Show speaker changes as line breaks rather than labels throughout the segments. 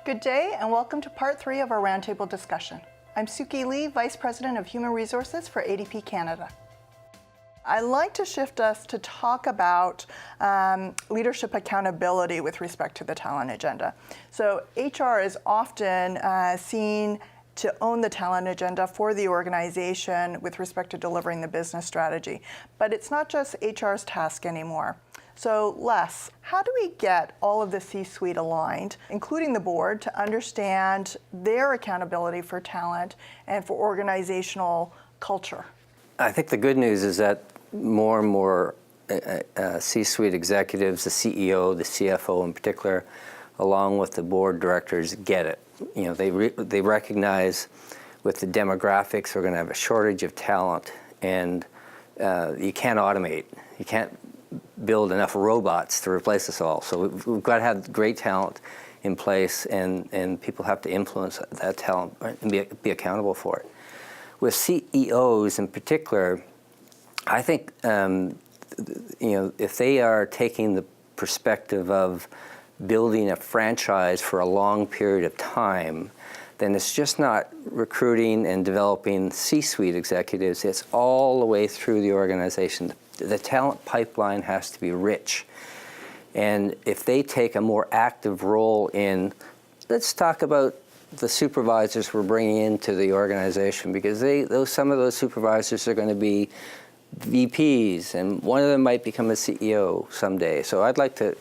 Good day and welcome to part 3 of our roundtable discussion. I'm Suki Lee, Vice President of Human Resources for ADP Canada. I'd like to shift us to talk about leadership accountability with respect to the talent agenda. So HR is often seen to own the talent agenda for the organization with respect to delivering the business strategy. But it's not just HR's task anymore. So Les, how do we get all of the C-suite aligned, including the board, to understand their accountability for talent and for organizational culture?
I think the good news is that more and more C-suite executives, the CEO, the CFO in particular, along with the board directors, get it. You know, they recognize with the demographics we're going to have a shortage of talent, and you can't automate. You can't build enough robots to replace us all. So we've got to have great talent in place, and people have to influence that talent and be accountable for it. With CEOs in particular, I think if they are taking the perspective of building a franchise for a long period of time, then it's just not recruiting and developing C-suite executives. It's all the way through the organization. The talent pipeline has to be rich. And if they take a more active role in, let's talk about the supervisors we're bringing into the organization, because some of those supervisors are going to be VPs, and one of them might become a CEO someday. So I'd like to,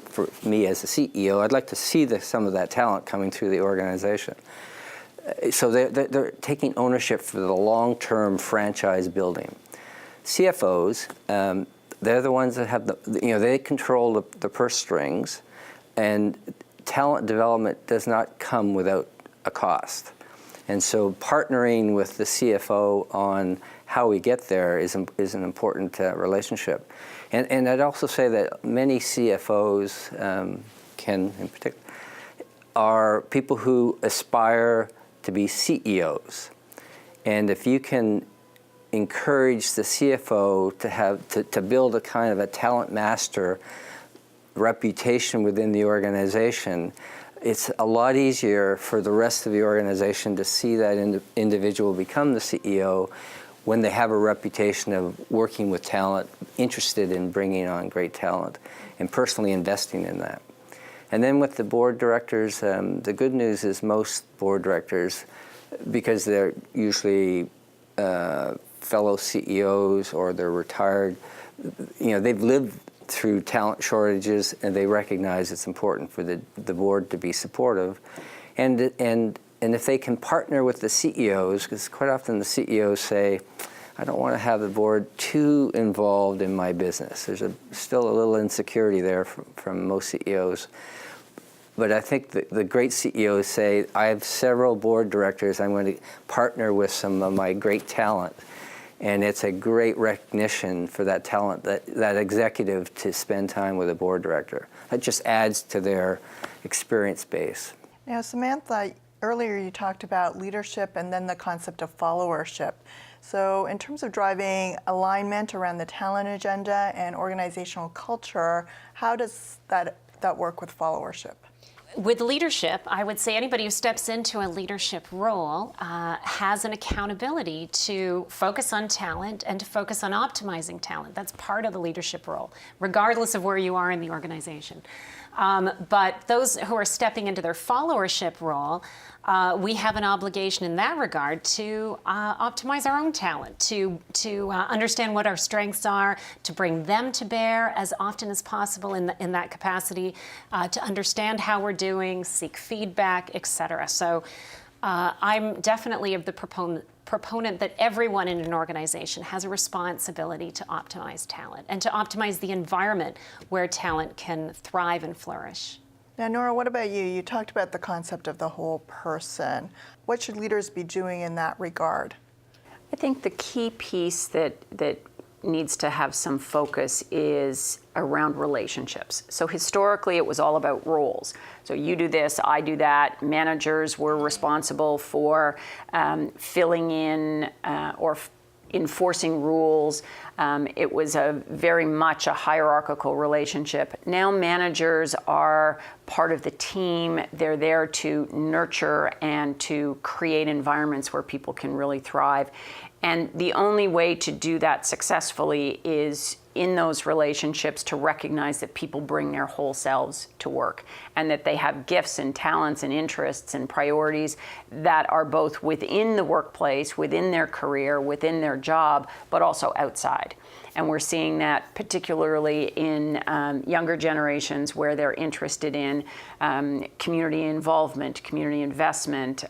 for me as a CEO, I'd like to see some of that talent coming through the organization. So they're taking ownership for the long-term franchise building. CFOs, they're the ones that have they control the purse strings, and talent development does not come without a cost. And so partnering with the CFO on how we get there is an important relationship. And I'd also say that many CFOs, in particular, are people who aspire to be CEOs. And if you can encourage the CFO to build a kind of a talent master reputation within the organization, it's a lot easier for the rest of the organization to see that individual become the CEO when they have a reputation of working with talent, interested in bringing on great talent, and personally investing in that. And then with the board directors, the good news is most board directors, because they're usually fellow CEOs or they're retired, they've lived through talent shortages, and they recognize it's important for the board to be supportive. And if they can partner with the CEOs, because quite often the CEOs say, I don't want to have the board too involved in my business. There's still a little insecurity there from most CEOs. But I think the great CEOs say, I have several board directors, I'm going to partner with some of my great talent. And it's a great recognition for that talent, that executive, to spend time with a board director. That just adds to their experience base.
Now, Samantha, earlier you talked about leadership and then the concept of followership. So in terms of driving alignment around the talent agenda and organizational culture, how does that work with followership?
With leadership, I would say anybody who steps into a leadership role has an accountability to focus on talent and to focus on optimizing talent. That's part of the leadership role, regardless of where you are in the organization. But those who are stepping into their followership role, we have an obligation in that regard to optimize our own talent, to understand what our strengths are, to bring them to bear as often as possible in that capacity, to understand how we're doing, seek feedback, etc. So I'm definitely of the proponent that everyone in an organization has a responsibility to optimize talent and to optimize the environment where talent can thrive and flourish.
Now, Nora, what about you? You talked about the concept of the whole person. What should leaders be doing in that regard?
I think the key piece that needs to have some focus is around relationships. So historically, it was all about roles. So you do this, I do that. Managers were responsible for filling in or enforcing rules. It was very much a hierarchical relationship. Now managers are part of the team. They're there to nurture and to create environments where people can really thrive. And the only way to do that successfully is in those relationships to recognize that people bring their whole selves to work and that they have gifts and talents and interests and priorities that are both within the workplace, within their career, within their job, but also outside. And we're seeing that particularly in younger generations where they're interested in community involvement, community investment,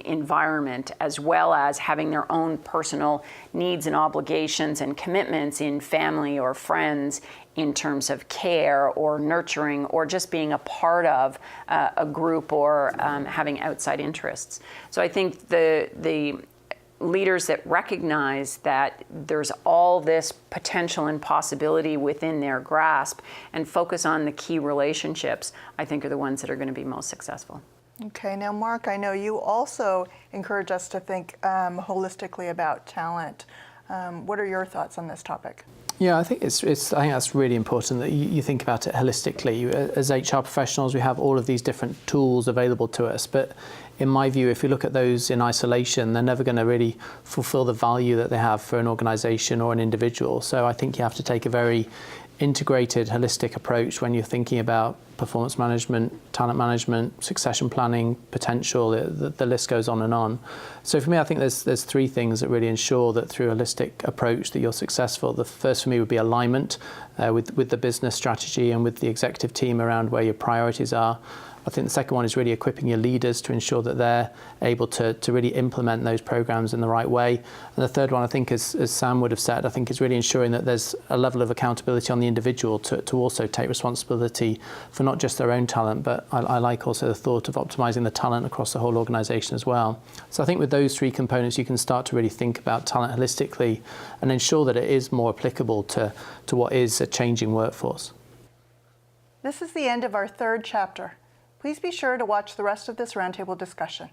environment, as well as having their own personal needs and obligations and commitments in family or friends in terms of care or nurturing or just being a part of a group or having outside interests. So I think the leaders that recognize that there's all this potential and possibility within their grasp and focus on the key relationships, I think are the ones that are going to be most successful.
Okay, now Mark, I know you also encourage us to think holistically about talent. What are your thoughts on this topic?
Yeah, I think I think that's really important that you think about it holistically. As HR professionals, we have all of these different tools available to us, but in my view, if you look at those in isolation, they're never going to really fulfill the value that they have for an organization or an individual. So I think you have to take a very integrated, holistic approach when you're thinking about performance management, talent management, succession planning, potential, the list goes on and on. So for me, I think there's three things that really ensure that through a holistic approach that you're successful. The first for me would be alignment with the business strategy and with the executive team around where your priorities are. I think the second one is really equipping your leaders to ensure that they're able to really implement those programs in the right way. And the third one, I think, as Sam would have said, I think is really ensuring that there's a level of accountability on the individual to also take responsibility for not just their own talent, but I like also the thought of optimizing the talent across the whole organization as well. So I think with those three components, you can start to really think about talent holistically and ensure that it is more applicable to what is a changing workforce.
This is the end of our third chapter. Please be sure to watch the rest of this roundtable discussion.